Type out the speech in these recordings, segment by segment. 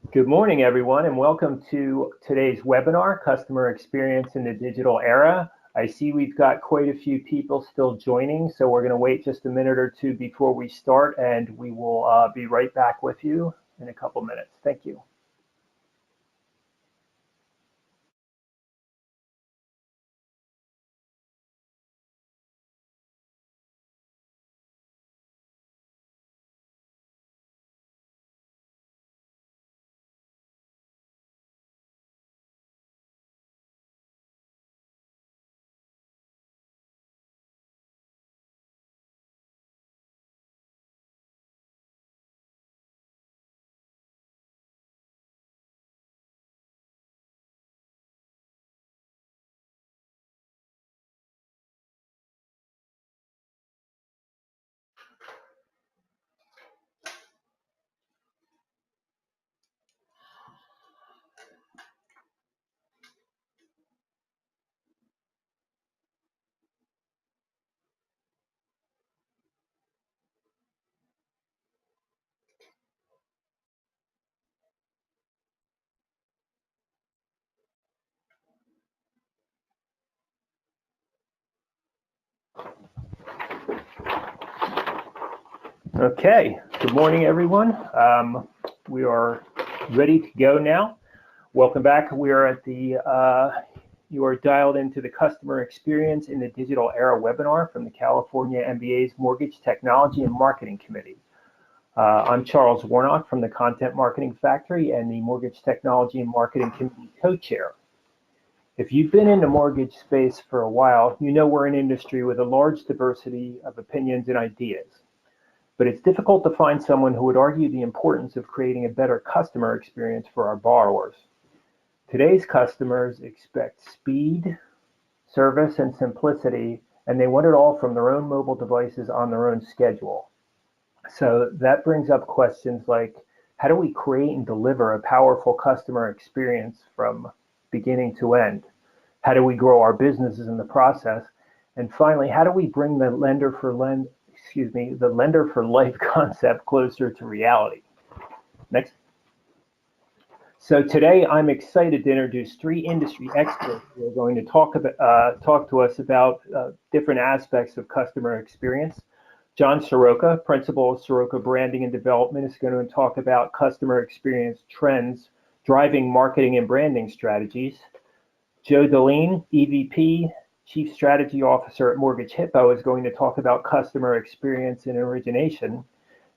Good morning, everyone, and welcome to today's webinar, Customer Experience in the Digital Era. I see we've got quite a few people still joining, so we're going to wait just a minute or two before we start, and we will be right back with you in a couple minutes. Thank you. Okay, good morning, everyone. We are ready to go now. Welcome back. We are at you are dialed into the Customer Experience in the Digital Era webinar from the California MBA's Mortgage Technology and Marketing Committee. I'm Charles Warnock from the Content Marketing Factory and the Mortgage Technology and Marketing Committee co-chair. If you've been in the mortgage space for a while, you know we're an industry with a large diversity of opinions and ideas. But it's difficult to find someone who would argue the importance of creating a better customer experience for our borrowers. Today's customers expect speed, service, and simplicity, and they want it all from their own mobile devices on their own schedule. So that brings up questions like, how do we create and deliver a powerful customer experience from beginning to end? How do we grow our businesses in the process? And finally, how do we bring the lender for life concept closer to reality? Next. So today I'm excited to introduce three industry experts who are going to talk to us about different aspects of customer experience. John Seroka, principal of Seroka Branding and Development, is going to talk about customer experience trends driving marketing and branding strategies. Joe Dahleen, EVP, Chief Strategy Officer at MortgageHippo, is going to talk about customer experience and origination.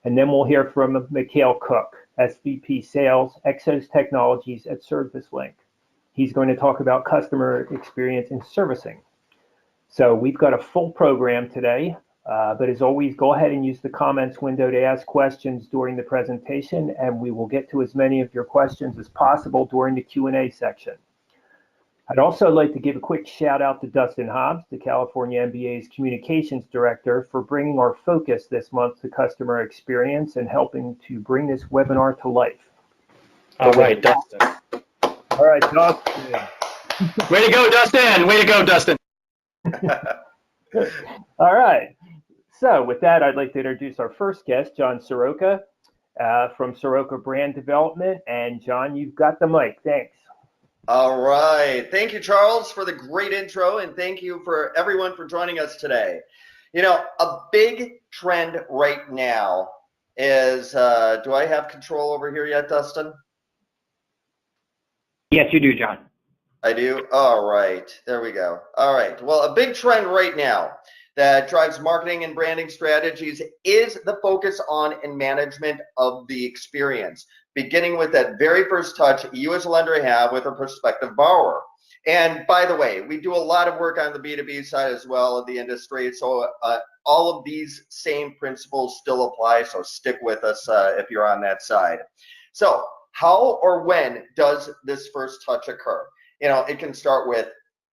And then we'll hear from Mikhail Cook, SVP Sales, EXOS Technologies at ServiceLink. He's going to talk about customer experience in servicing. So we've got a full program today, but as always, go ahead and use the comments window to ask questions during the presentation, and we will get to as many of your questions as possible during the Q&A section. I'd also like to give a quick shout out to Dustin Hobbs, the California MBA's Communications Director, for bringing our focus this month to customer experience and helping to bring this webinar to life. All right, Dustin. All right, Dustin. Way to go, Dustin. Way to go, Dustin. All right. So with that, I'd like to introduce our first guest, John Seroka from Seroka Brand Development. And John, you've got the mic. Thanks. All right. Thank you, Charles, for the great intro, and thank you for everyone for joining us today. You know, a big trend right now is, do I have control over here yet, Dustin? Yes, you do, John. I do? All right. There we go. All right. Well, a big trend right now that drives marketing and branding strategies is the focus on and management of the experience, beginning with that very first touch you as a lender have with a prospective borrower. And by the way, we do a lot of work on the B2B side as well of the industry, so all of these same principles still apply, so stick with us if you're on that side. So how or when does this first touch occur? You know, it can start with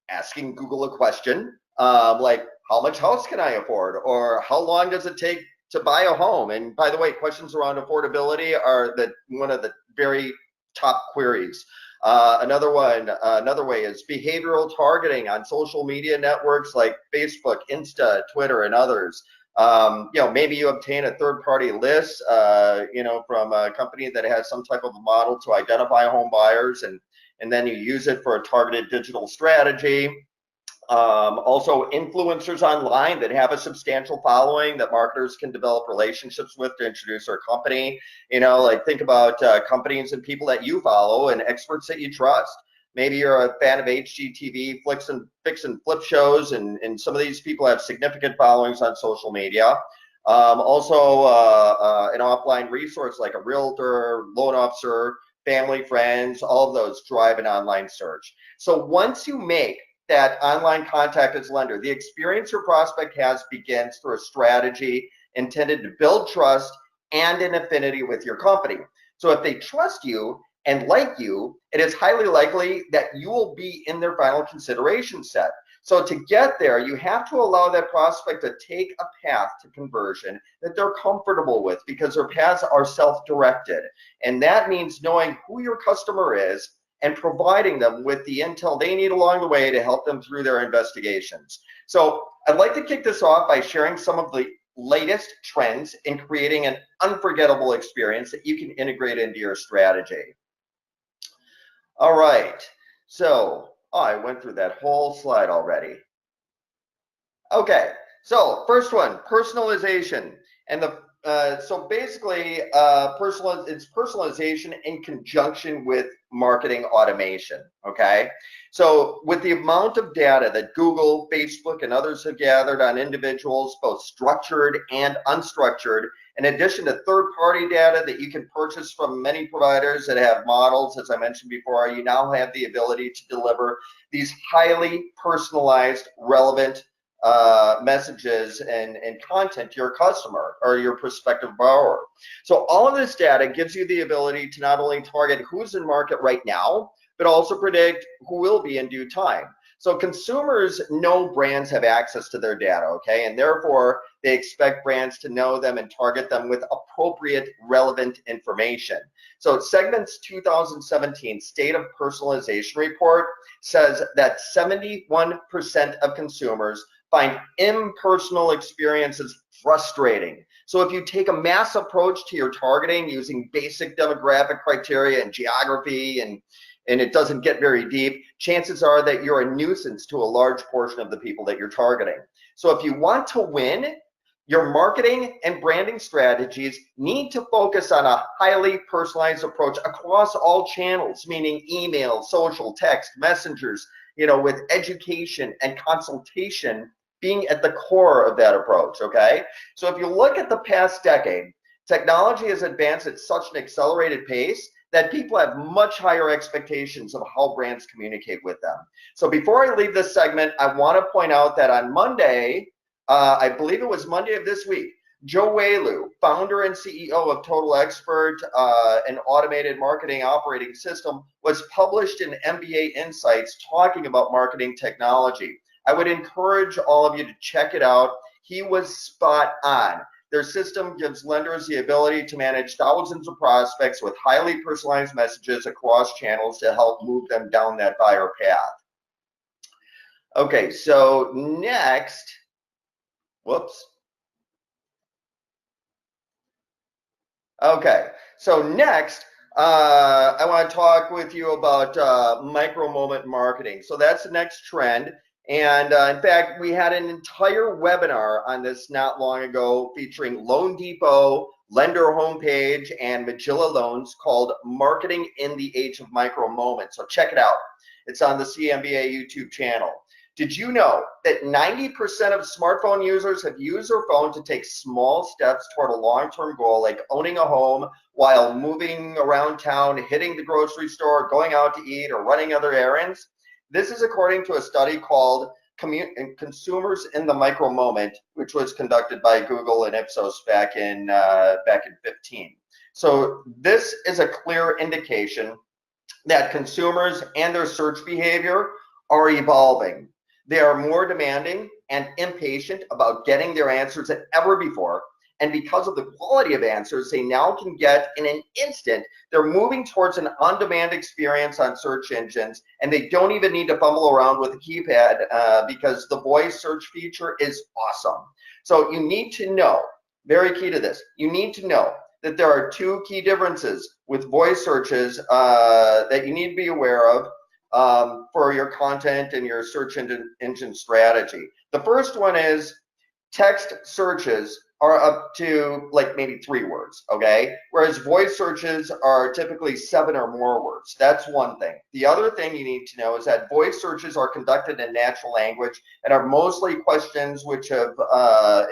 asking Google a question, like, how much house can I afford? Or how long does it take to buy a home? And by the way, questions around affordability are one of the very top queries. Another way is behavioral targeting on social media networks like Facebook, Insta, Twitter, and others. Maybe you obtain a third-party list, from a company that has some type of a model to identify home buyers, and then you use it for a targeted digital strategy. Also, influencers online that have a substantial following that marketers can develop relationships with to introduce their company. Think about companies and people that you follow and experts that you trust. Maybe you're a fan of HGTV, fix and flip shows, and some of these people have significant followings on social media. Also, an offline resource like a realtor, loan officer, family, friends, all of those drive an online search. So once you make that online contact as lender, the experience your prospect has begins through a strategy intended to build trust and an affinity with your company. So if they trust you and like you, it is highly likely that you will be in their final consideration set. So to get there, you have to allow that prospect to take a path to conversion that they're comfortable with, because their paths are self-directed. And that means knowing who your customer is and providing them with the intel they need along the way to help them through their investigations. So I'd like to kick this off by sharing some of the latest trends in creating an unforgettable experience that you can integrate into your strategy. All right, so I went through that whole slide already. Okay, so first one, personalization. And so basically, it's personalization in conjunction with marketing automation, okay? So with the amount of data that Google, Facebook, and others have gathered on individuals, both structured and unstructured, in addition to third-party data that you can purchase from many providers that have models, as I mentioned before, you now have the ability to deliver these highly personalized, relevant messages and content to your customer or your prospective borrower. So all of this data gives you the ability to not only target who's in market right now, but also predict who will be in due time. So consumers know brands have access to their data, okay? And therefore, they expect brands to know them and target them with appropriate, relevant information. So Segment's 2017 State of Personalization Report says that 71% of consumers find impersonal experiences frustrating. So if you take a mass approach to your targeting using basic demographic criteria and geography, and it doesn't get very deep, chances are that you're a nuisance to a large portion of the people that you're targeting. So if you want to win, your marketing and branding strategies need to focus on a highly personalized approach across all channels, meaning email, social, text, messengers, with education and consultation being at the core of that approach, okay? So if you look at the past decade, technology has advanced at such an accelerated pace that people have much higher expectations of how brands communicate with them. So before I leave this segment, I want to point out that on Monday, I believe it was Monday of this week, Joe Welu, founder and CEO of Total Expert, an automated marketing operating system, was published in MBA Insights talking about marketing technology. I would encourage all of you to check it out. He was spot on. Their system gives lenders the ability to manage thousands of prospects with highly personalized messages across channels to help move them down that buyer path. Okay, so next, whoops. Okay, so next, I want to talk with you about micro-moment marketing. So that's the next trend. And in fact, we had an entire webinar on this not long ago featuring Loan Depot, Lender Homepage, and Magilla Loans called Marketing in the Age of Micro Moments. So check it out. It's on the CMBA YouTube channel. Did you know that 90% of smartphone users have used their phone to take small steps toward a long-term goal, like owning a home while moving around town, hitting the grocery store, going out to eat, or running other errands? This is according to a study called Consumers in the Micro Moment, which was conducted by Google and EXOS back in 15. So this is a clear indication that consumers and their search behavior are evolving. They are more demanding and impatient about getting their answers than ever before, And because of the quality of answers they now can get in an instant, they're moving towards an on-demand experience on search engines, and they don't even need to fumble around with a keypad because the voice search feature is awesome. So you need to know, very key to this, you need to know that there are two key differences with voice searches that you need to be aware of for your content and your search engine strategy. The first one is text searches are up to like maybe 3 words, okay? Whereas voice searches are typically 7 or more words. That's one thing. The other thing you need to know is that voice searches are conducted in natural language and are mostly questions which have,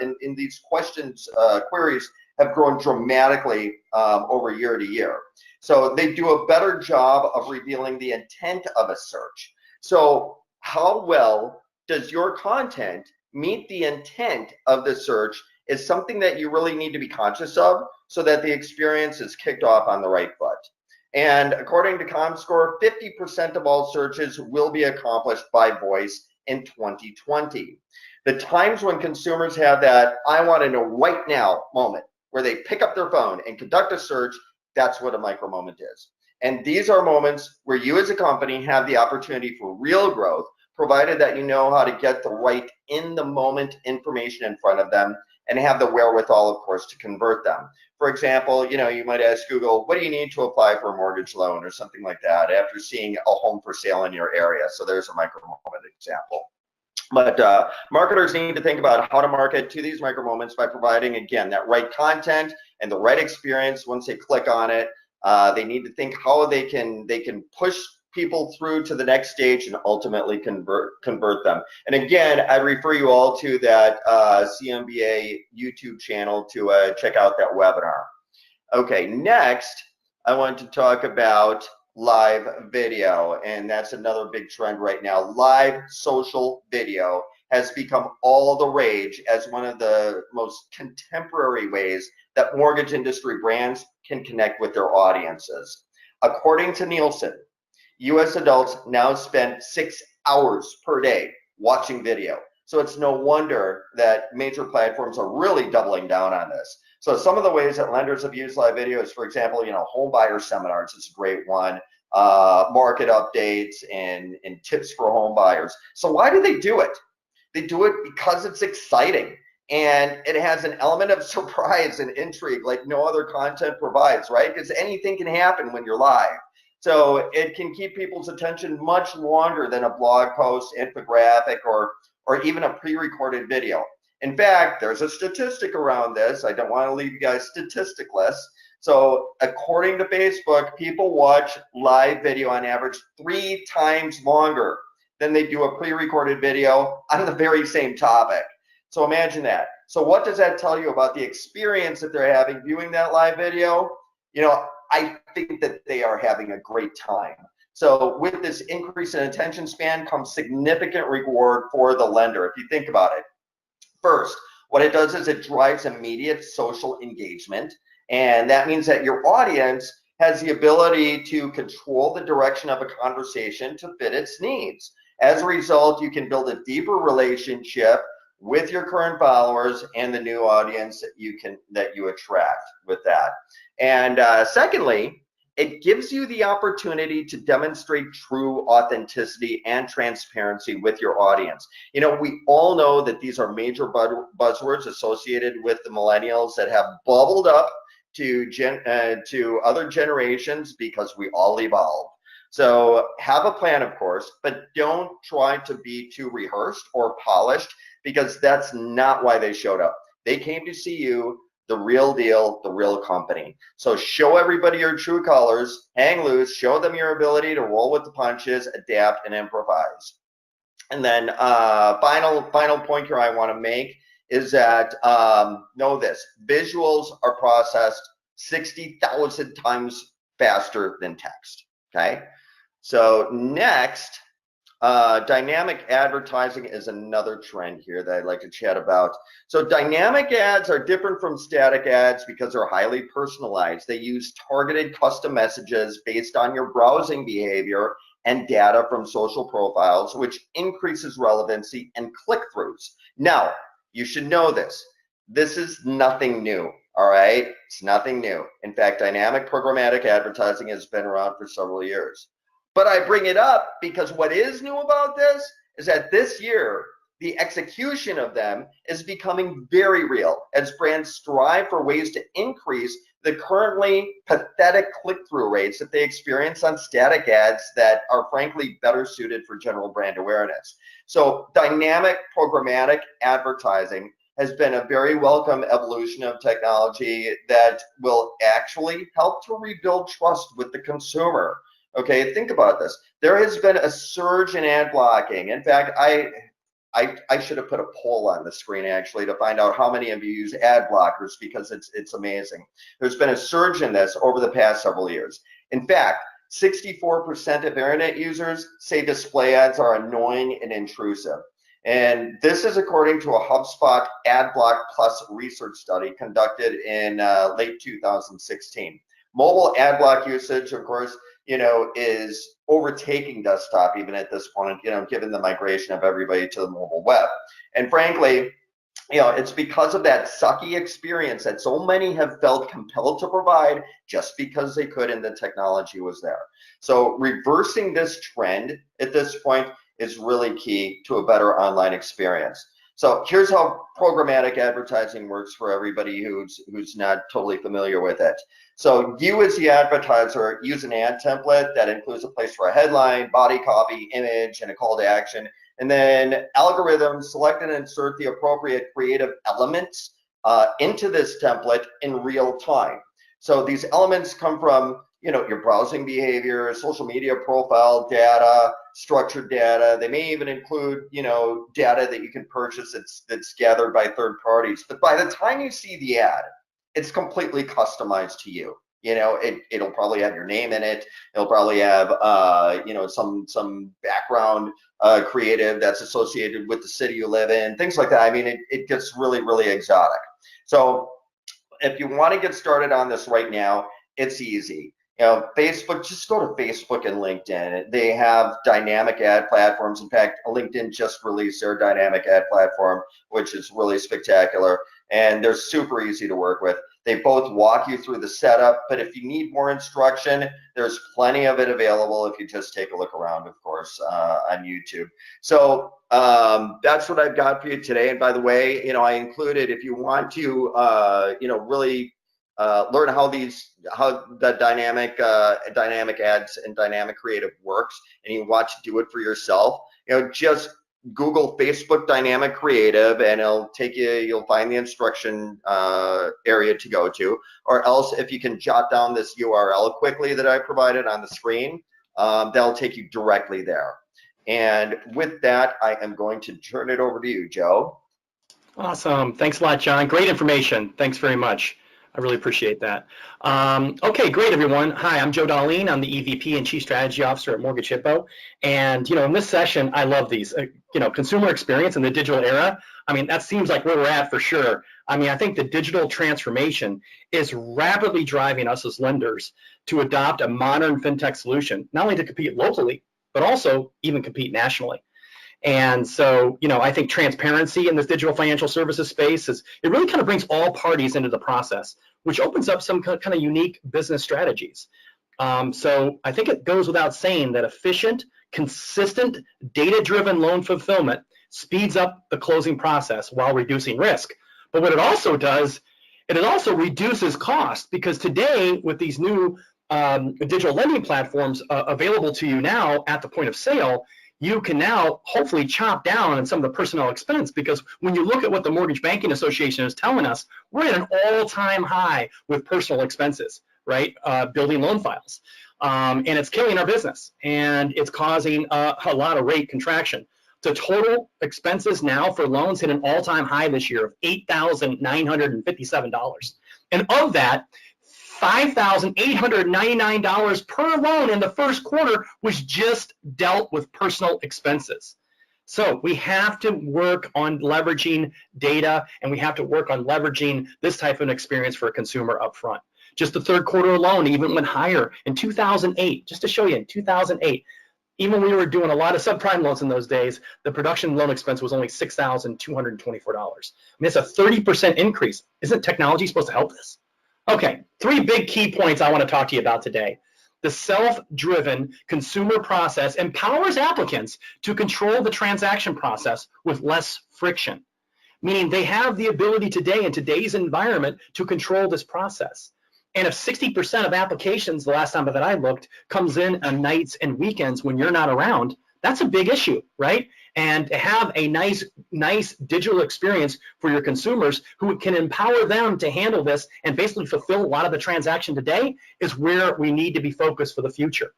in these questions, queries have grown dramatically over year to year. So they do a better job of revealing the intent of a search. So how well does your content meet the intent of the search is something that you really need to be conscious of so that the experience is kicked off on the right foot. And according to ComScore, 50% of all searches will be accomplished by voice in 2020. The times when consumers have that I want to know right now moment where they pick up their phone and conduct a search, that's what a micro moment is. And these are moments where you as a company have the opportunity for real growth, provided that you know how to get the right in the moment information in front of them and have the wherewithal, of course, to convert them. For example, you might ask Google, what do you need to apply for a mortgage loan or something like that after seeing a home for sale in your area? So there's a micro moment example. But marketers need to think about how to market to these micro moments by providing, again, that right content and the right experience once they click on it. They need to think how they can push people through to the next stage and ultimately convert them. And again, I refer you all to that CMBA YouTube channel to check out that webinar. Okay, next I want to talk about live video, and that's another big trend right now. Live social video has become all the rage as one of the most contemporary ways that mortgage industry brands can connect with their audiences. According to Nielsen, US adults now spend 6 hours per day watching video. So it's no wonder that major platforms are really doubling down on this. So some of the ways that lenders have used live video is, for example, home buyer seminars is a great one, market updates and tips for home buyers. So why do they do it? They do it because it's exciting and it has an element of surprise and intrigue like no other content provides, right? Because anything can happen when you're live. So it can keep people's attention much longer than a blog post, infographic, or even a pre-recorded video. In fact, there's a statistic around this. I don't want to leave you guys statisticless. So according to Facebook, people watch live video on average 3 times longer than they do a pre-recorded video on the very same topic. So imagine that. So what does that tell you about the experience that they're having viewing that live video? I think that they are having a great time. So with this increase in attention span comes significant reward for the lender. If you think about it, first, what it does is it drives immediate social engagement. And that means that your audience has the ability to control the direction of a conversation to fit its needs. As a result, you can build a deeper relationship with your current followers and the new audience that you attract with that. And secondly, it gives you the opportunity to demonstrate true authenticity and transparency with your audience. We all know that these are major buzzwords associated with the millennials that have bubbled up to other generations because we all evolve. So have a plan, of course, but don't try to be too rehearsed or polished because that's not why they showed up. They came to see you, the real deal, the real company. So show everybody your true colors, hang loose, show them your ability to roll with the punches, adapt, and improvise. And then final point here I want to make is that know this, visuals are processed 60,000 times faster than text, okay? So next, dynamic advertising is another trend here that I'd like to chat about. So dynamic ads are different from static ads because they're highly personalized. They use targeted custom messages based on your browsing behavior and data from social profiles, which increases relevancy and click-throughs. Now, you should know this. This is nothing new, all right? It's nothing new. In fact, dynamic programmatic advertising has been around for several years. But I bring it up because what is new about this is that this year, the execution of them is becoming very real as brands strive for ways to increase the currently pathetic click-through rates that they experience on static ads that are frankly better suited for general brand awareness. So dynamic programmatic advertising has been a very welcome evolution of technology that will actually help to rebuild trust with the consumer. Okay, think about this. There has been a surge in ad blocking. In fact, I should have put a poll on the screen actually to find out how many of you use ad blockers, because it's amazing. There's been a surge in this over the past several years. In fact, 64% of internet users say display ads are annoying and intrusive. And this is according to a HubSpot AdBlock Plus research study conducted in late 2016. Mobile ad block usage, of course, is overtaking desktop even at this point, given the migration of everybody to the mobile web. And frankly, it's because of that sucky experience that so many have felt compelled to provide just because they could and the technology was there. So reversing this trend at this point is really key to a better online experience. So here's how programmatic advertising works for everybody who's not totally familiar with it. So you as the advertiser use an ad template that includes a place for a headline, body copy, image, and a call to action. And then algorithms select and insert the appropriate creative elements into this template in real time. So these elements come from your browsing behavior, social media profile data, structured data. They may even include data that you can purchase that's gathered by third parties. But by the time you see the ad, it's completely customized to you. It'll probably have your name in it. It'll probably have some background creative that's associated with the city you live in, things like that. I mean, it gets really, really exotic. So if you want to get started on this right now, it's easy. Facebook, just go to Facebook and LinkedIn. They have dynamic ad platforms. In fact, LinkedIn just released their dynamic ad platform, which is really spectacular. And they're super easy to work with. They both walk you through the setup, but if you need more instruction, there's plenty of it available if you just take a look around, of course, on YouTube. So that's what I've got for you today. And by the way, I included, if you want to, really learn how the dynamic ads and dynamic creative works, and you want to do it for yourself, just Google Facebook dynamic creative and you'll find the instruction area to go to, or else if you can jot down this URL quickly that I provided on the screen, that'll take you directly there. And with that, I am going to turn it over to you, Joe. Awesome. Thanks a lot, John. Great information. Thanks very much. I really appreciate that. Okay, great, everyone. Hi, I'm Joe Dahleen. I'm the EVP and Chief Strategy Officer at MortgageHippo. And, in this session, I love these. Consumer experience in the digital era, I mean, that seems like where we're at for sure. I mean, I think the digital transformation is rapidly driving us as lenders to adopt a modern fintech solution, not only to compete locally, but also even compete nationally. And so, I think transparency in this digital financial services space it really kind of brings all parties into the process, which opens up some kind of unique business strategies. So I think it goes without saying that efficient, consistent, data-driven loan fulfillment speeds up the closing process while reducing risk. But what it also does, it also reduces cost, because today with these new digital lending platforms available to you now at the point of sale, you can now hopefully chop down on some of the personnel expense, because when you look at what the Mortgage Banking Association is telling us, we're at an all-time high with personal expenses, right? Building loan files. And it's killing our business, and it's causing a lot of rate contraction. The total expenses now for loans hit an all-time high this year of $8,957. And of that, $5,899 per loan in the first quarter was just dealt with personal expenses. So we have to work on leveraging data, and we have to work on leveraging this type of experience for a consumer up front. Just the third quarter alone even went higher in 2008. Just to show you, in 2008, even when we were doing a lot of subprime loans in those days, the production loan expense was only $6,224. I mean, it's a 30% increase. Isn't technology supposed to help this? Okay, 3 big key points I want to talk to you about today. The self-driven consumer process empowers applicants to control the transaction process with less friction, meaning they have the ability today in today's environment to control this process. And if 60% of applications, the last time that I looked, comes in on nights and weekends when you're not around, that's a big issue, right? And to have a nice digital experience for your consumers who can empower them to handle this and basically fulfill a lot of the transaction today is where we need to be focused for the future.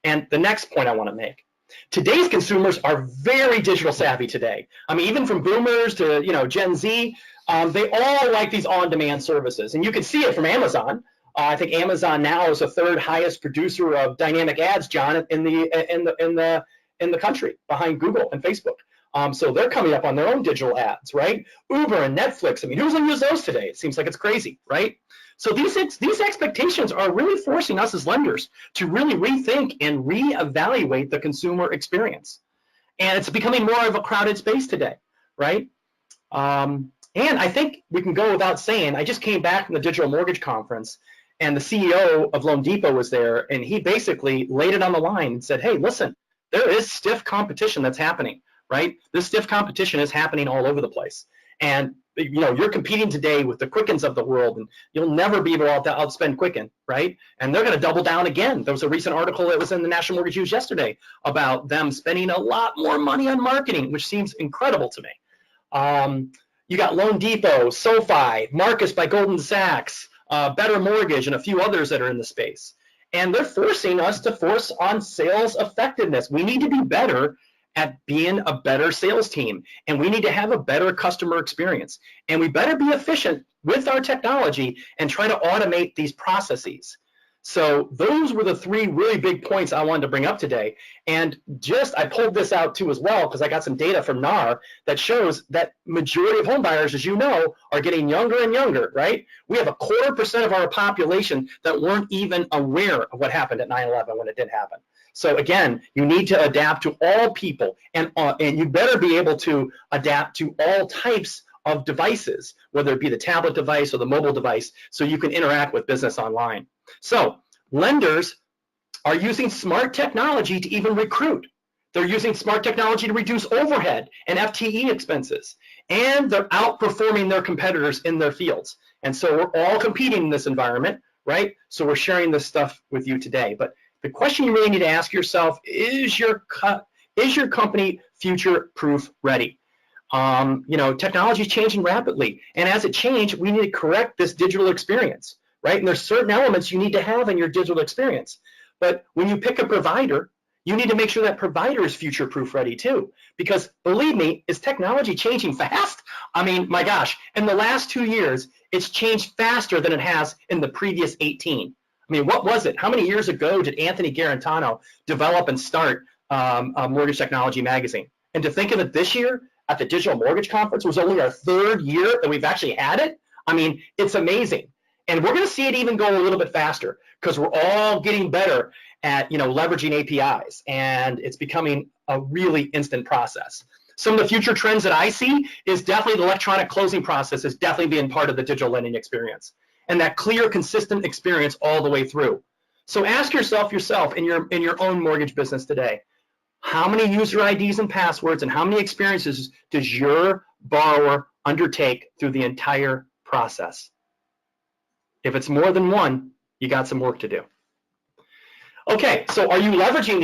And the next point I want to make, today's consumers are very digital savvy today. I mean, even from boomers to Gen Z, they all like these on-demand services, and you can see it from Amazon. I think Amazon now is the 3rd highest producer of dynamic ads, John, in the country, behind Google and Facebook. So they're coming up on their own digital ads, right? Uber and Netflix. I mean, who's going to use those today? It seems like it's crazy, right? So these expectations are really forcing us as lenders to really rethink and reevaluate the consumer experience. And it's becoming more of a crowded space today, right? And I think we can go without saying, I just came back from the Digital Mortgage Conference, and the CEO of Loan Depot was there, and he basically laid it on the line and said, hey, listen, there is stiff competition that's happening, right? This stiff competition is happening all over the place. And you're competing today with the Quickens of the world, and you'll never be able to outspend Quicken, right? And they're going to double down again. There was a recent article that was in the National Mortgage News yesterday about them spending a lot more money on marketing, which seems incredible to me. You got Loan Depot, SoFi, Marcus by Goldman Sachs, Better Mortgage, and a few others that are in the space. And they're forcing us to force on sales effectiveness. We need to be better at being a better sales team, and we need to have a better customer experience. And we better be efficient with our technology and try to automate these processes. So those were the 3 really big points I wanted to bring up today. And I pulled this out too as well because I got some data from NAR that shows that majority of home buyers, as you know, are getting younger and younger, right? We have 0.25% of our population that weren't even aware of what happened at 9/11 when it did happen. So again, you need to adapt to all people, and you better be able to adapt to all types of devices, whether it be the tablet device or the mobile device, so you can interact with business online. So lenders are using smart technology to even recruit. They're using smart technology to reduce overhead and FTE expenses, and they're outperforming their competitors in their fields. And so we're all competing in this environment, right? So we're sharing this stuff with you today. But the question you really need to ask yourself, is your company future-proof ready? Technology is changing rapidly, and as it changes, we need to correct this digital experience, right? And there's certain elements you need to have in your digital experience. But when you pick a provider, you need to make sure that provider is future-proof ready too, because believe me, is technology changing fast? I mean, my gosh, in the last 2 years, it's changed faster than it has in the previous 18. I mean, what was it? How many years ago did Anthony Garantano develop and start Mortgage Technology Magazine? And to think of it this year at the Digital Mortgage Conference was only our 3rd year that we've actually had it. I mean, it's amazing. And we're going to see it even go a little bit faster because we're all getting better at leveraging APIs, and it's becoming a really instant process. Some of the future trends that I see is definitely the electronic closing process is definitely being part of the digital lending experience, and that clear, consistent experience all the way through. So ask yourself in your own mortgage business today, how many user IDs and passwords and how many experiences does your borrower undertake through the entire process? If it's more than one, you got some work to do. Okay, so are you leveraging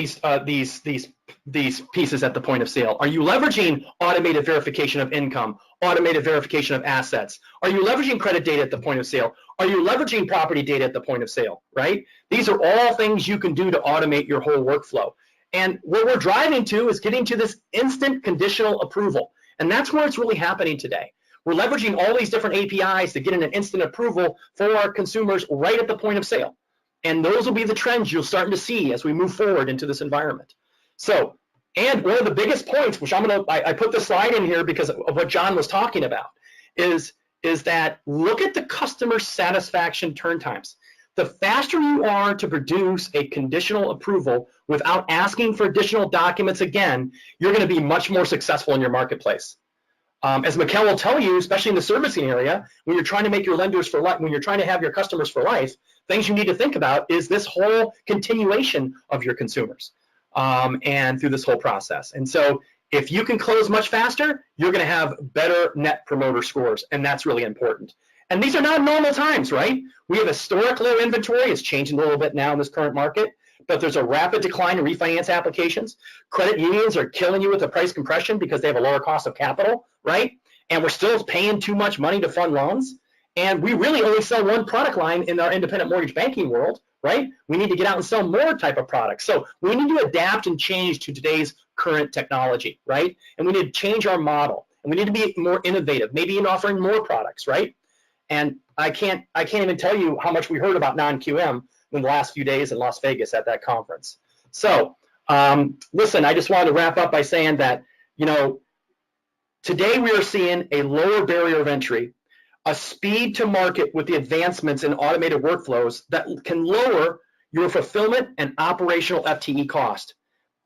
these pieces at the point of sale? Are you leveraging automated verification of income, automated verification of assets? Are you leveraging credit data at the point of sale? Are you leveraging property data at the point of sale, right? These are all things you can do to automate your whole workflow. And what we're driving to is getting to this instant conditional approval. And that's where it's really happening today. We're leveraging all these different APIs to get an instant approval for our consumers right at the point of sale. And those will be the trends you'll start to see as we move forward into this environment. So, and one of the biggest points, which I put the slide in here because of what John was talking about, is that look at the customer satisfaction turn times. the faster you are to produce a conditional approval without asking for additional documents again, you're going to be much more successful in your marketplace. As Mikhail will tell you, especially in the servicing area, when you're trying to make your lenders for life, when you're trying to have your customers for life, things you need to think about is this whole continuation of your consumers and through this whole process. And so if you can close much faster, you're going to have better net promoter scores, and that's really important. And these are not normal times, right? We have historic low inventory. It's changing a little bit now in this current market, but there's a rapid decline in refinance applications. Credit unions are killing you with the price compression because they have a lower cost of capital, right? And we're still paying too much money to fund loans. And we really only sell one product line in our independent mortgage banking world, right? We need to get out and sell more type of products. So we need to adapt and change to today's current technology, right? And we need to change our model. And we need to be more innovative, maybe in offering more products, right? And I can't even tell you how much we heard about non-QM in the last few days in Las Vegas at that conference. So listen, I just wanted to wrap up by saying that, you know, today we are seeing a lower barrier of entry, a speed to market with the advancements in automated workflows that can lower your fulfillment and operational FTE cost.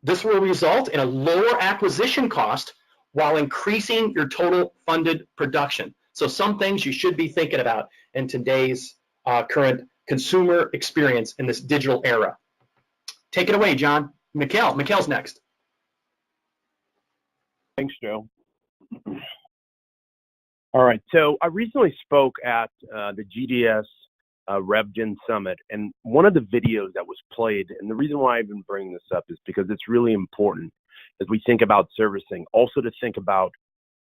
This will result in a lower acquisition cost while increasing your total funded production. So some things you should be thinking about in today's current consumer experience in this digital era. Take it away, John. Mikhail's next. Thanks, Joe. All right, so I recently spoke at the GDS RevGen Summit, and one of the videos that was played, and the reason why I've been bringing this up is because it's really important as we think about servicing, also to think about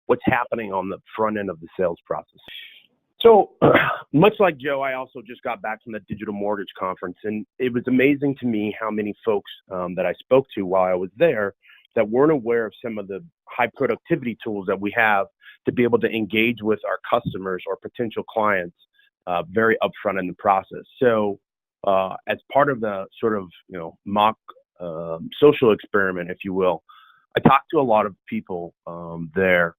what's happening on the front end of the sales process. So much like Joe, I also just got back from the Digital Mortgage Conference, and it was amazing to me how many folks that I spoke to while I was there that weren't aware of some of the high productivity tools that we have to be able to engage with our customers or potential clients very upfront in the process. So as part of the sort of, you know, mock social experiment, if you will, I talked to a lot of people there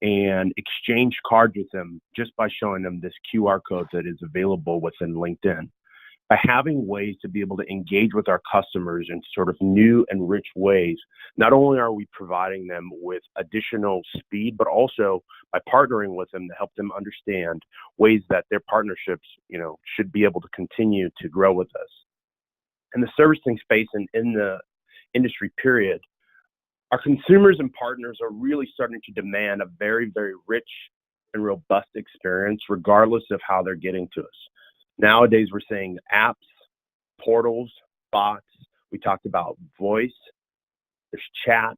and exchanged cards with them just by showing them this QR code that is available within LinkedIn. By having ways to be able to engage with our customers in sort of new and rich ways, not only are we providing them with additional speed, but also by partnering with them to help them understand ways that their partnerships, you know, should be able to continue to grow with us. In the servicing space and in the industry period, our consumers and partners are really starting to demand a very, very rich and robust experience, regardless of how they're getting to us. Nowadays, we're seeing apps, portals, bots. We talked about voice, there's chat,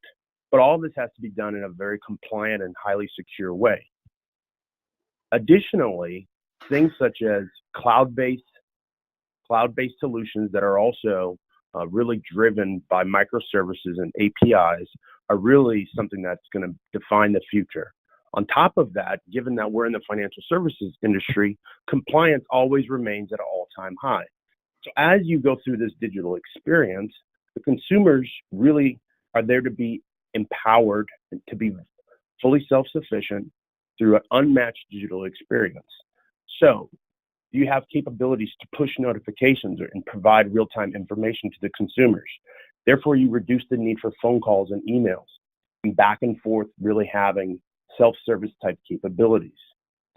but all of this has to be done in a very compliant and highly secure way. Additionally, things such as cloud-based solutions that are also really driven by microservices and APIs are really something that's going to define the future. On top of that, given that we're in the financial services industry, compliance always remains at an all-time high. So as you go through this digital experience, the consumers really are there to be empowered and to be fully self-sufficient through an unmatched digital experience. So you have capabilities to push notifications and provide real-time information to the consumers. Therefore, you reduce the need for phone calls and emails and back and forth, really having self-service type capabilities.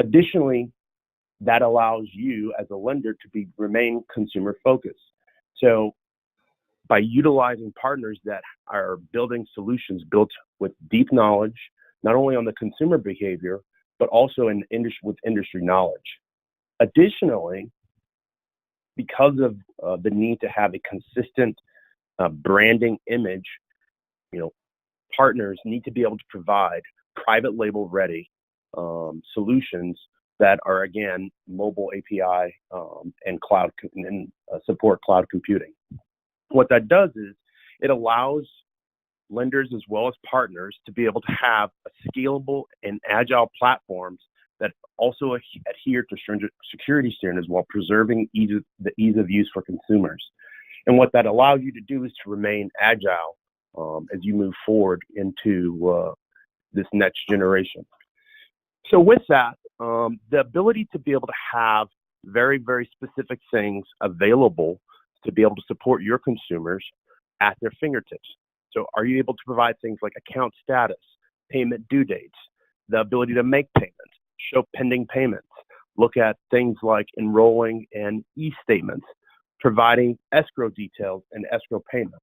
Additionally, that allows you as a lender to remain consumer focused. So by utilizing partners that are building solutions built with deep knowledge, not only on the consumer behavior, but also with industry knowledge. Additionally, because of the need to have a consistent branding image, partners need to be able to provide private label ready solutions that are, again, mobile API and cloud and support cloud computing. What that does is it allows lenders as well as partners to be able to have a scalable and agile platforms that also adhere to stringent security standards while preserving the ease of use for consumers. And what that allows you to do is to remain agile as you move forward into this next generation. So with that, the ability to be able to have very, very specific things available to be able to support your consumers at their fingertips. So are you able to provide things like account status, payment due dates, the ability to make payments, show pending payments, look at things like enrolling in e-statements, providing escrow details and escrow payments?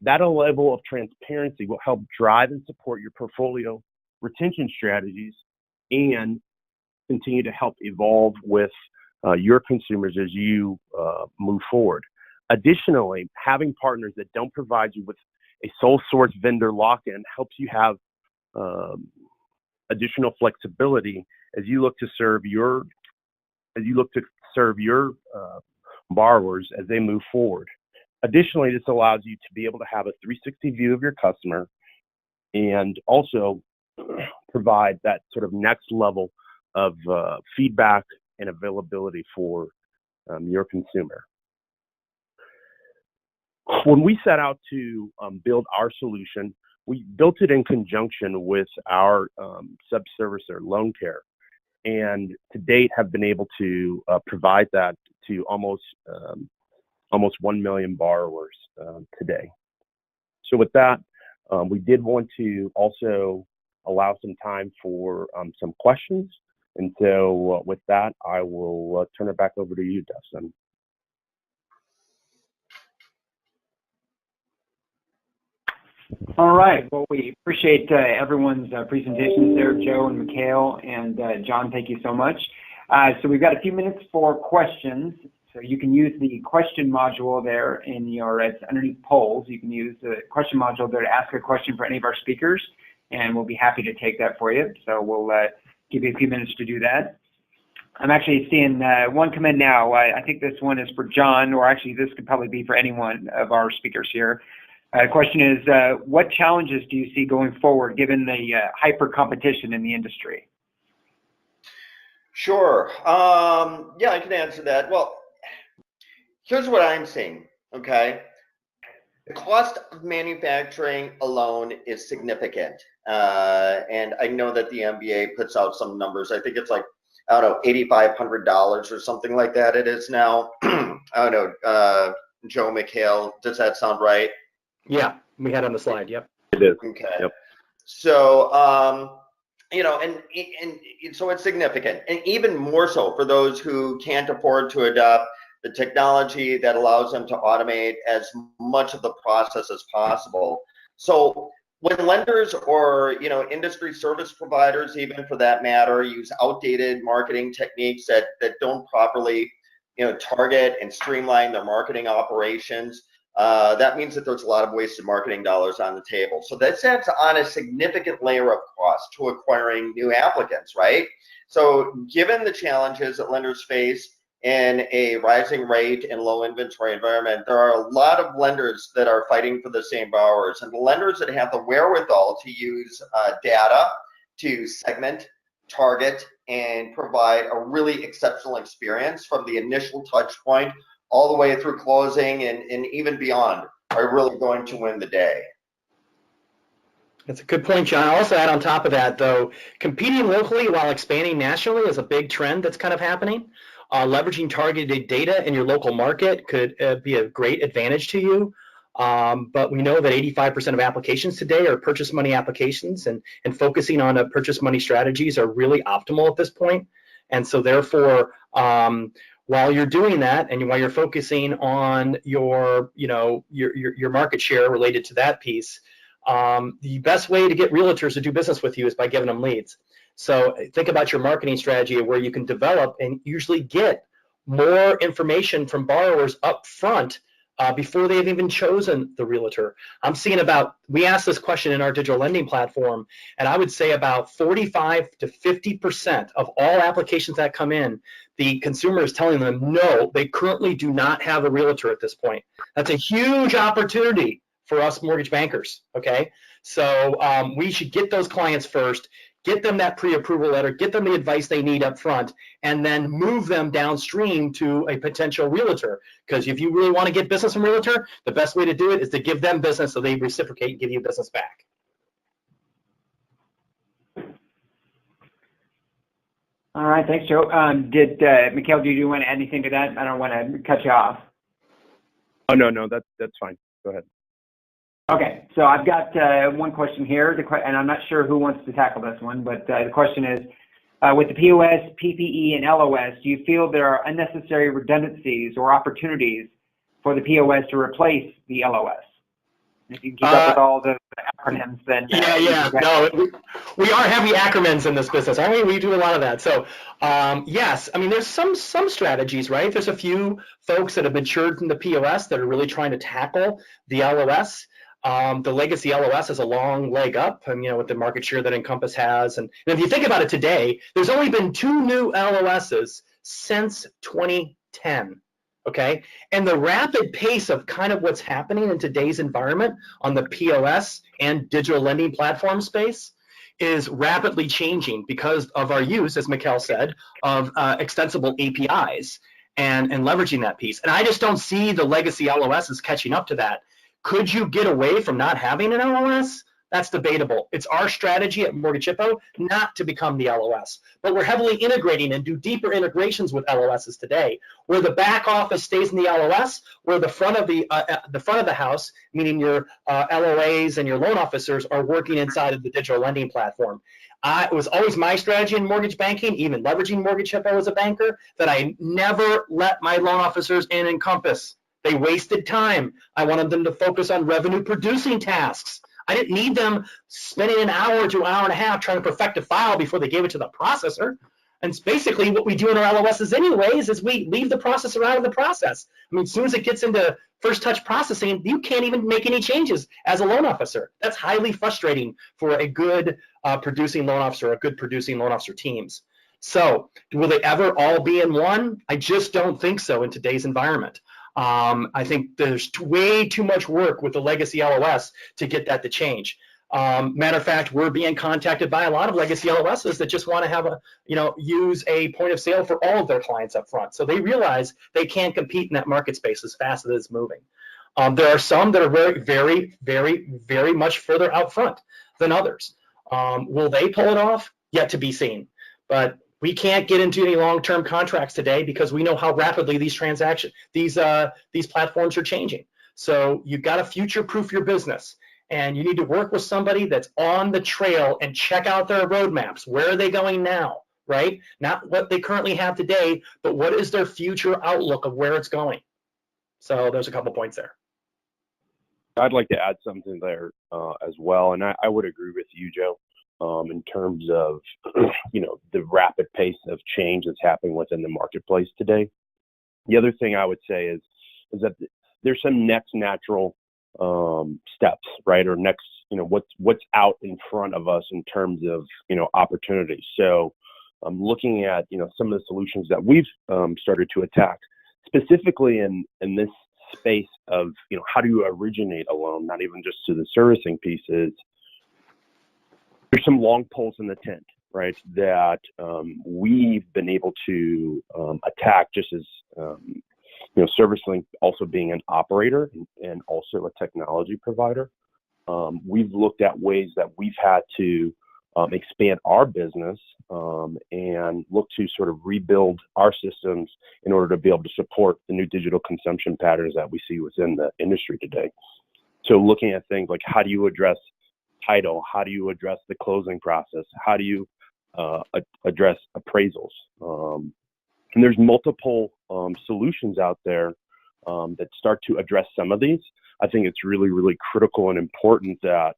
That level of transparency will help drive and support your portfolio retention strategies and continue to help evolve with your consumers as you move forward. Additionally, having partners that don't provide you with a sole source vendor lock-in helps you have additional flexibility as you look to serve your borrowers as they move forward. Additionally, this allows you to be able to have a 360 view of your customer and also provide that sort of next level of feedback and availability for your consumer. When we set out to build our solution, we built it in conjunction with our sub-servicer, Loan Care, and to date have been able to provide that to almost 1 million borrowers today. So with that, we did want to also allow some time for some questions. And so with that, I will turn it back over to you, Dustin. All right. Well, we appreciate everyone's presentations there, Joe and Mikhail, and John, thank you so much. So we've got a few minutes for questions. So you can use the question module there in your, it's underneath polls. You can use the question module there to ask a question for any of our speakers, and we'll be happy to take that for you. So we'll give you a few minutes to do that. I'm actually seeing one come in now. I think this one is for John, or actually this could probably be for any one of our speakers here. The question is, what challenges do you see going forward given the hyper competition in the industry? Sure. Yeah, I can answer that. Well, here's what I'm seeing, okay? The cost of manufacturing alone is significant. And I know that the MBA puts out some numbers. I think it's like, I don't know, $8,500 or something like that it is now. I don't know, Joe, Mikhail, does that sound right? Yeah, we had on the slide, yep. It is. Okay. Yep. So, you know, and so it's significant. And even more so for those who can't afford to adopt the technology that allows them to automate as much of the process as possible. So when lenders or, you know, industry service providers, even for that matter, use outdated marketing techniques that don't properly, you know, target and streamline their marketing operations, that means that there's a lot of wasted marketing dollars on the table. So that adds on a significant layer of cost to acquiring new applicants, right? So given the challenges that lenders face in a rising rate and low inventory environment, there are a lot of lenders that are fighting for the same borrowers, and the lenders that have the wherewithal to use data to segment, target, and provide a really exceptional experience from the initial touch point all the way through closing and even beyond are really going to win the day. That's a good point, John. I'll also add on top of that, though, competing locally while expanding nationally is a big trend that's kind of happening. Leveraging targeted data in your local market could be a great advantage to you. But we know that 85% of applications today are purchase money applications, and focusing on purchase money strategies are really optimal at this point. And so therefore, while you're doing that and while you're focusing on your, you know, your market share related to that piece, the best way to get realtors to do business with you is by giving them leads. So think about your marketing strategy where you can develop and usually get more information from borrowers up front before they've even chosen the realtor. I'm seeing we asked this question in our digital lending platform, and I would say about 45 to 50% of all applications that come in, the consumer is telling them, no, they currently do not have a realtor at this point. That's a huge opportunity for us mortgage bankers, okay? So we should get those clients first, get them that pre-approval letter, get them the advice they need up front, and then move them downstream to a potential realtor. Because if you really want to get business from a realtor, the best way to do it is to give them business so they reciprocate and give you business back. All right, thanks, Joe. Did Mikhail, do you want to add anything to that? I don't want to cut you off. Oh, no, that's fine. Go ahead. Okay, so I've got one question here, and I'm not sure who wants to tackle this one, but the question is, with the POS, PPE, and LOS, do you feel there are unnecessary redundancies or opportunities for the POS to replace the LOS? If you keep up with all the acronyms, then No, we are heavy acronyms in this business, aren't we? We do a lot of that. So yes, I mean, there's some strategies, right? There's a few folks that have matured in the POS that are really trying to tackle the LOS. The legacy LOS has a long leg up, and with the market share that Encompass has, and if you think about it today, there's only been 2 new LOSs since 2010. Okay, and the rapid pace of kind of what's happening in today's environment on the POS and digital lending platform space is rapidly changing because of our use, as Mikhail said, of extensible APIs and leveraging that piece. And I just don't see the legacy LOSs catching up to that. Could you get away from not having an LOS? That's debatable. It's our strategy at MortgageHippo not to become the LOS, but we're heavily integrating and do deeper integrations with LOSs today, where the back office stays in the LOS, where the front of the house, meaning your LOAs and your loan officers, are working inside of the digital lending platform. It was always my strategy in mortgage banking, even leveraging MortgageHippo as a banker, that I never let my loan officers in Encompass. They wasted time. I wanted them to focus on revenue producing tasks. I didn't need them spending an hour to an hour and a half trying to perfect a file before they gave it to the processor. And basically what we do in our LOSs anyways is we leave the processor out of the process. I mean, as soon as it gets into first touch processing, you can't even make any changes as a loan officer. That's highly frustrating for a good producing loan officer, a good producing loan officer teams. So will they ever all be in one? I just don't think so in today's environment. I think there's way too much work with the legacy LOS to get that to change. Matter of fact, we're being contacted by a lot of legacy LOSs that just want to have use a point of sale for all of their clients up front. So they realize they can't compete in that market space as fast as it's moving. There are some that are very, very, very, very much further out front than others. Will they pull it off? Yet to be seen. But we can't get into any long-term contracts today because we know how rapidly these platforms are changing. So you've got to future-proof your business, and you need to work with somebody that's on the trail and check out their roadmaps. Where are they going now, right? Not what they currently have today, but what is their future outlook of where it's going? So there's a couple points there. I'd like to add something there as well, and I would agree with you, Joe. In terms of, the rapid pace of change that's happening within the marketplace today. The other thing I would say is that there's some next natural steps, right? Or next, what's out in front of us in terms of, opportunities. So looking at, some of the solutions that we've started to attack, specifically in this space of, how do you originate a loan, not even just to the servicing pieces. There's some long poles in the tent, right, that we've been able to attack, just as, ServiceLink also being an operator and also a technology provider. We've looked at ways that we've had to expand our business and look to sort of rebuild our systems in order to be able to support the new digital consumption patterns that we see within the industry today. So looking at things like, how do you address title? How do you address the closing process? How do you address appraisals? And there's multiple solutions out there that start to address some of these. I think it's really, really critical and important that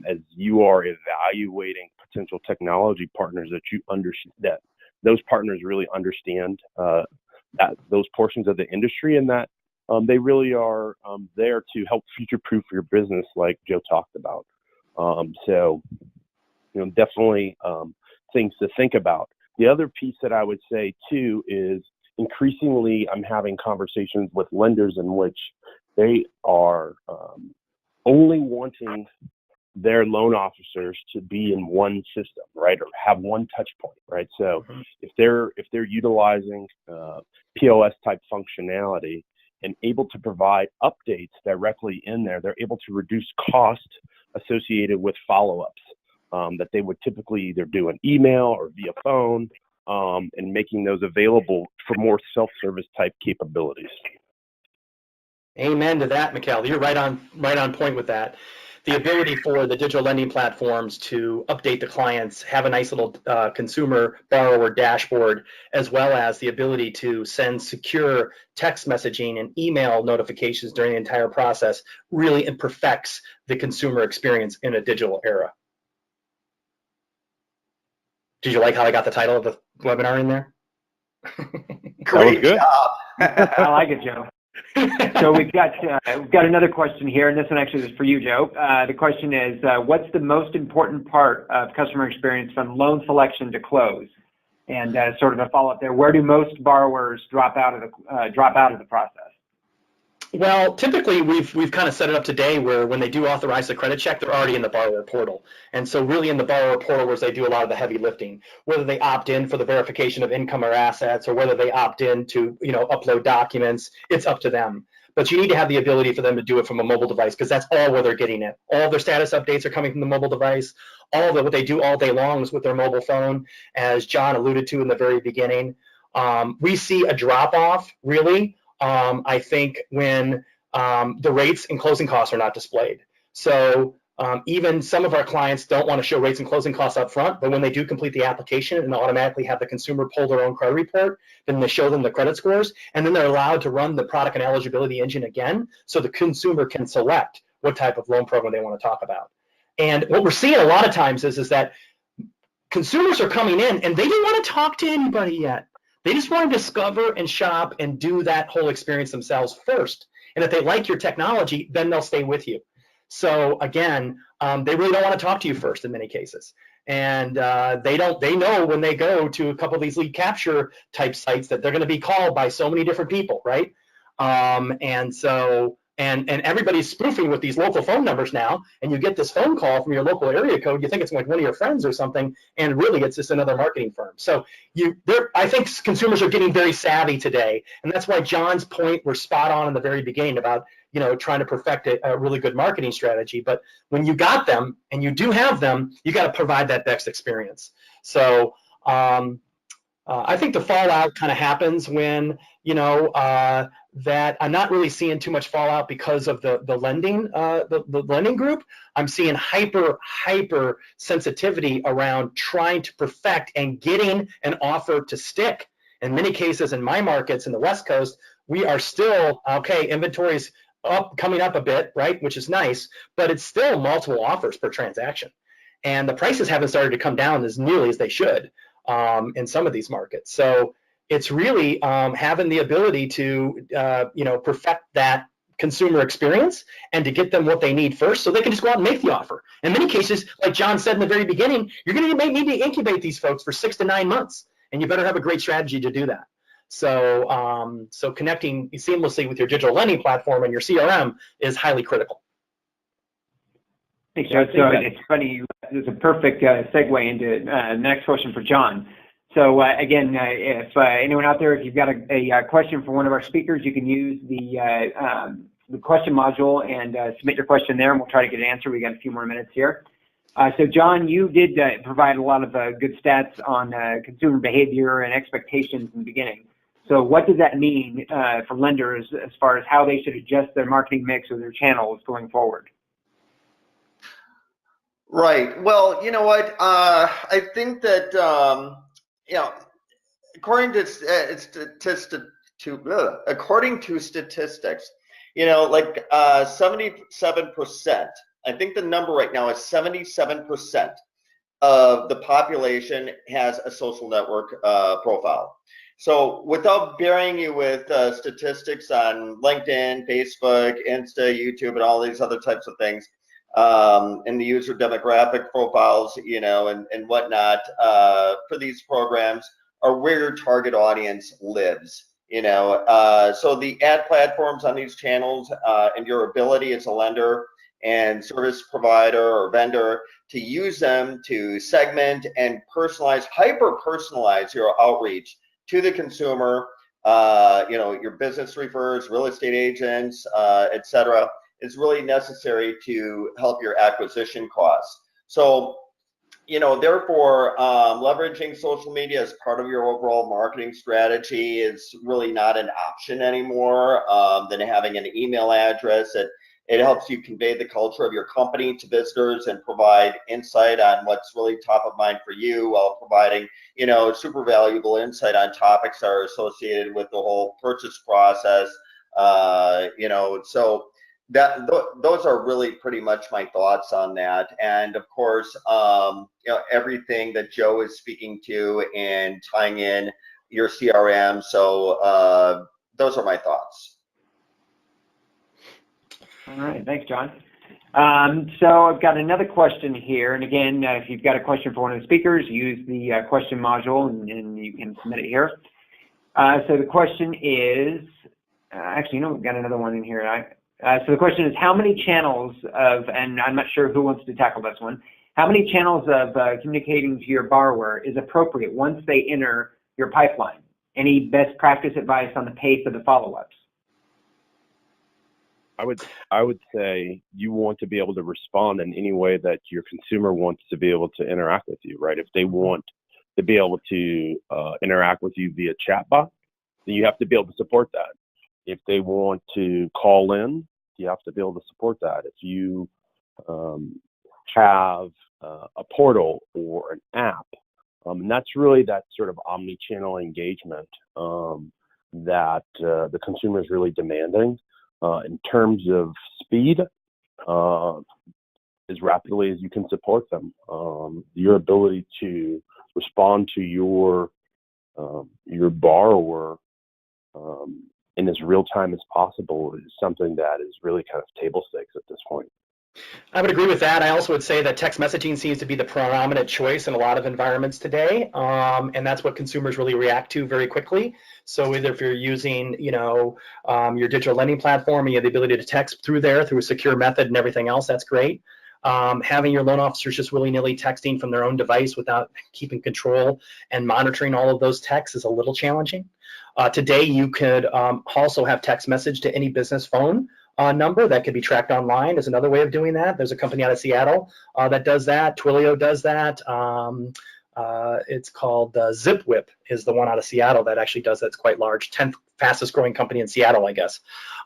as you are evaluating potential technology partners, that you understand that those partners really understand that those portions of the industry, and that they really are there to help future-proof your business, like Joe talked about. So, definitely things to think about. The other piece that I would say too is increasingly I'm having conversations with lenders in which they are only wanting their loan officers to be in one system, right, or have one touch point, right? So if they're utilizing POS type functionality and able to provide updates directly in there, they're able to reduce cost associated with follow-ups that they would typically either do an email or via phone and making those available for more self-service type capabilities. Amen to that, Mikhail. You're right on point with that. The ability for the digital lending platforms to update the clients, have a nice little consumer borrower dashboard, as well as the ability to send secure text messaging and email notifications during the entire process really perfects the consumer experience in a digital era. Did you like how I got the title of the webinar in there? Great job. I like it, Joe. So we've got another question here, and this one actually is for you, Joe. The question is, what's the most important part of customer experience from loan selection to close? And sort of a follow-up there, where do most borrowers drop out of the process? Well, typically we've kind of set it up today where when they do authorize the credit check, they're already in the borrower portal. And so really in the borrower portal where they do a lot of the heavy lifting, whether they opt in for the verification of income or assets, or whether they opt in to, upload documents, it's up to them. But you need to have the ability for them to do it from a mobile device, because that's all where they're getting it. All their status updates are coming from the mobile device. All of what they do all day long is with their mobile phone, as John alluded to in the very beginning. We see a drop-off, really, I think, when the rates and closing costs are not displayed. So even some of our clients don't want to show rates and closing costs up front, but when they do complete the application and automatically have the consumer pull their own credit report, then they show them the credit scores, and then they're allowed to run the product and eligibility engine again, so the consumer can select what type of loan program they want to talk about. And what we're seeing a lot of times is that consumers are coming in and they don't want to talk to anybody yet. They just want to discover and shop and do that whole experience themselves first. And if they like your technology, then they'll stay with you. So again, they really don't want to talk to you first in many cases. And they know when they go to a couple of these lead capture type sites that they're going to be called by so many different people, right? And everybody's spoofing with these local phone numbers now, and you get this phone call from your local area code. You think it's like one of your friends or something, and really it's just another marketing firm. So I think consumers are getting very savvy today, and that's why John's point was spot on in the very beginning about trying to perfect a really good marketing strategy. But when you got them and you do have them, you got to provide that best experience. So I think the fallout kind of happens when that I'm not really seeing too much fallout because of the lending the lending group. I'm seeing hyper sensitivity around trying to perfect and getting an offer to stick. In many cases in my markets in the West Coast, we are still inventory's coming up a bit, right, which is nice, but it's still multiple offers per transaction, and the prices haven't started to come down as nearly as they should in some of these markets. So it's really having the ability to perfect that consumer experience and to get them what they need first, so they can just go out and make the offer. In many cases, like John said in the very beginning, you're going to need to incubate these folks for 6 to 9 months, and you better have a great strategy to do that. So so connecting seamlessly with your digital lending platform and your CRM is highly critical. Thanks, Joe. So it's funny, it's a perfect segue into the next question for John. So again, if anyone out there, if you've got a question for one of our speakers, you can use the question module and submit your question there, and we'll try to get an answer. We got a few more minutes here. So John, you did provide a lot of good stats on consumer behavior and expectations in the beginning. So what does that mean for lenders as far as how they should adjust their marketing mix or their channels going forward? Right. Well, you know what? I think that according to statistics, like 77%. I think the number right now is 77% of the population has a social network profile. So without bearing you with statistics on LinkedIn, Facebook, Insta, YouTube, and all these other types of things, and the user demographic profiles, and whatnot for these programs are where your target audience lives. So the ad platforms on these channels and your ability as a lender and service provider or vendor to use them to segment and personalize, hyper-personalize your outreach to the consumer, your business referrers, real estate agents, etc., is really necessary to help your acquisition costs. So therefore, leveraging social media as part of your overall marketing strategy is really not an option anymore. Than having an email address. It helps you convey the culture of your company to visitors and provide insight on what's really top of mind for you, while providing, super valuable insight on topics that are associated with the whole purchase process. So those are really pretty much my thoughts on that. And of course, everything that Joe is speaking to and tying in your CRM. So those are my thoughts. All right, thanks, John. So I've got another question here, and again, if you've got a question for one of the speakers, use the question module, and you can submit it here. So the question is, actually, we've got another one in here. So the question is, how many channels of, and I'm not sure who wants to tackle this one, how many channels of communicating to your borrower is appropriate once they enter your pipeline? Any best practice advice on the pace of the follow-ups? I would say you want to be able to respond in any way that your consumer wants to be able to interact with you, right? If they want to be able to interact with you via chatbot, then you have to be able to support that. If they want to call in, you have to be able to support that. If you have a portal or an app, and that's really that sort of omni-channel engagement that the consumer is really demanding. In terms of speed, as rapidly as you can support them. Your ability to respond to your borrower in as real time as possible is something that is really kind of table stakes at this point. I would agree with that. I also would say that text messaging seems to be the predominant choice in a lot of environments today, and that's what consumers really react to very quickly. So either if you're using, your digital lending platform, and you have the ability to text through there through a secure method and everything else, that's great. Having your loan officers just willy-nilly texting from their own device without keeping control and monitoring all of those texts is a little challenging. Today, you could also have text message to any business phone number that could be tracked online is another way of doing that. There's a company out of Seattle that does that. Twilio does that. It's called ZipWhip is the one out of Seattle that actually does that. It's quite large, 10th fastest growing company in Seattle, I guess.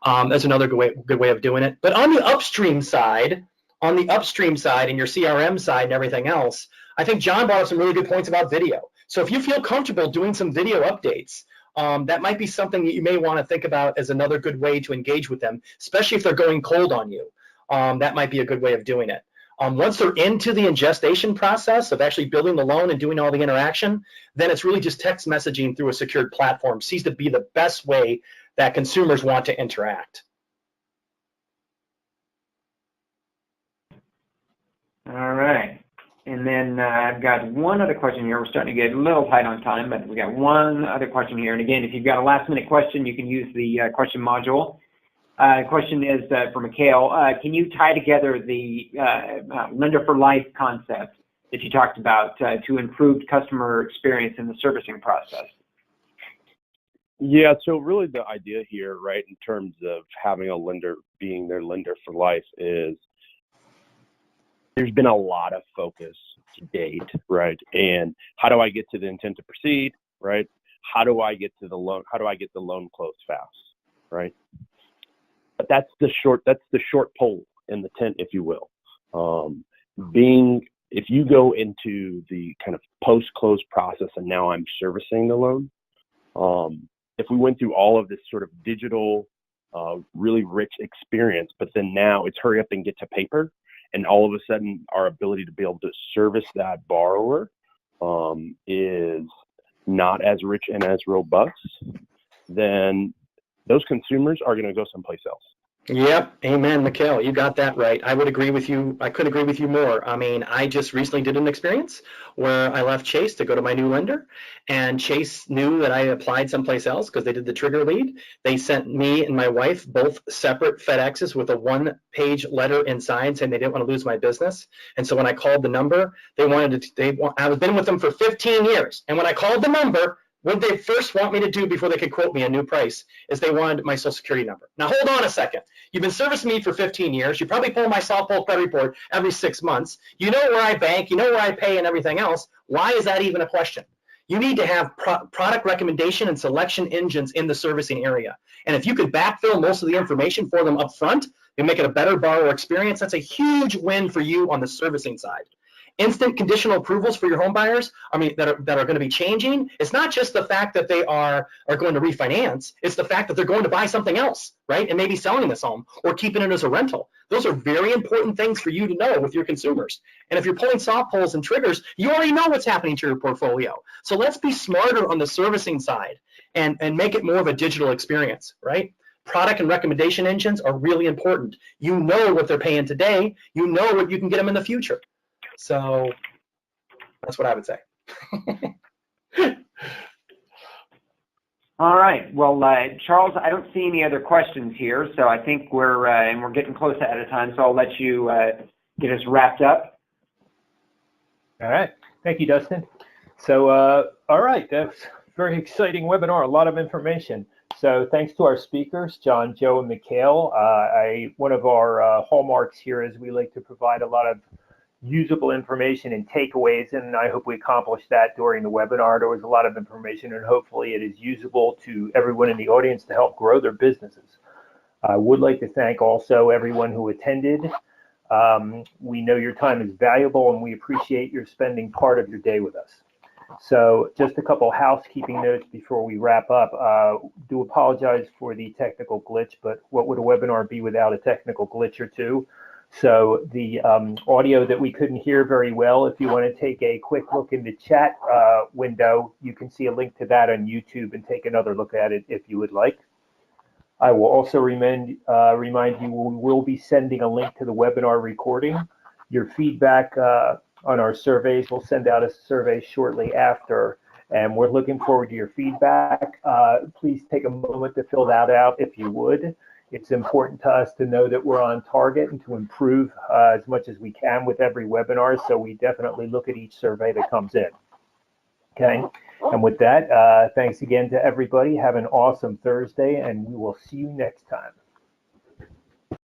That's another good way of doing it. But on the upstream side and your CRM side and everything else, I think John brought up some really good points about video. So if you feel comfortable doing some video updates, that might be something that you may want to think about as another good way to engage with them, especially if they're going cold on you. That might be a good way of doing it. Once they're into the ingestion process of actually building the loan and doing all the interaction, then it's really just text messaging through a secured platform seems to be the best way that consumers want to interact. All right. And then I've got one other question here. We're starting to get a little tight on time, but we got one other question here. And again, if you've got a last-minute question, you can use the question module. The question is for Mikhail. Can you tie together the lender for life concept that you talked about to improve customer experience in the servicing process? Yeah, so really the idea here, right, in terms of having a lender being their lender for life is there's been a lot of focus to date, right? And how do I get to the intent to proceed, right? How do I get to the loan? How do I get the loan closed fast, right? But that's the short pole in the tent, if you will. If you go into the kind of post-close process and now I'm servicing the loan, if we went through all of this sort of digital, really rich experience, but then now it's hurry up and get to paper, and all of a sudden our ability to be able to service that borrower is not as rich and as robust, then those consumers are going to go someplace else. Yep. Amen, Mikhail. You got that right. I would agree with you. I couldn't agree with you more. I mean, I just recently did an experience where I left Chase to go to my new lender, and Chase knew that I applied someplace else because they did the trigger lead. They sent me and my wife both separate FedExes with a one-page letter inside saying they didn't want to lose my business. And so when I called the number, I've been with them for 15 years. And when I called the number, what they first want me to do before they could quote me a new price is they wanted my social security number. Now, hold on a second. You've been servicing me for 15 years. You probably pull my softball credit report every 6 months. You know where I bank. You know where I pay and everything else. Why is that even a question? You need to have product recommendation and selection engines in the servicing area. And if you could backfill most of the information for them up front and make it a better borrower experience, that's a huge win for you on the servicing side. Instant conditional approvals for your home buyers, that are going to be changing. It's not just the fact that they are going to refinance. It's the fact that they're going to buy something else, right? And maybe selling this home or keeping it as a rental. Those are very important things for you to know with your consumers. And if you're pulling soft pulls and triggers, you already know what's happening to your portfolio. So let's be smarter on the servicing side and make it more of a digital experience, right? Product and recommendation engines are really important. You know what they're paying today. You know what you can get them in the future. So that's what I would say. All right. Well, Charles, I don't see any other questions here, so I think we're getting close to out of time. So I'll let you get us wrapped up. All right. Thank you, Dustin. So, all right, that's a very exciting webinar. A lot of information. So thanks to our speakers, John, Joe, and Mikhail. One of our hallmarks here is we like to provide a lot of usable information and takeaways, and I hope we accomplished that during the webinar. There was a lot of information, and hopefully it is usable to everyone in the audience to help grow their businesses. I would like to thank also everyone who attended. We know your time is valuable, and we appreciate your spending part of your day with us. So just a couple housekeeping notes before we wrap up. Do apologize for the technical glitch, but what would a webinar be without a technical glitch or two? So the audio that we couldn't hear very well, if you want to take a quick look in the chat window, you can see a link to that on YouTube and take another look at it if you would like. I will also remind you we will be sending a link to the webinar recording. Your feedback on our surveys, we'll send out a survey shortly after, and we're looking forward to your feedback. Please take a moment to fill that out if you would. It's important to us to know that we're on target and to improve as much as we can with every webinar, so we definitely look at each survey that comes in. Okay, and with that, thanks again to everybody. Have an awesome Thursday, and we will see you next time.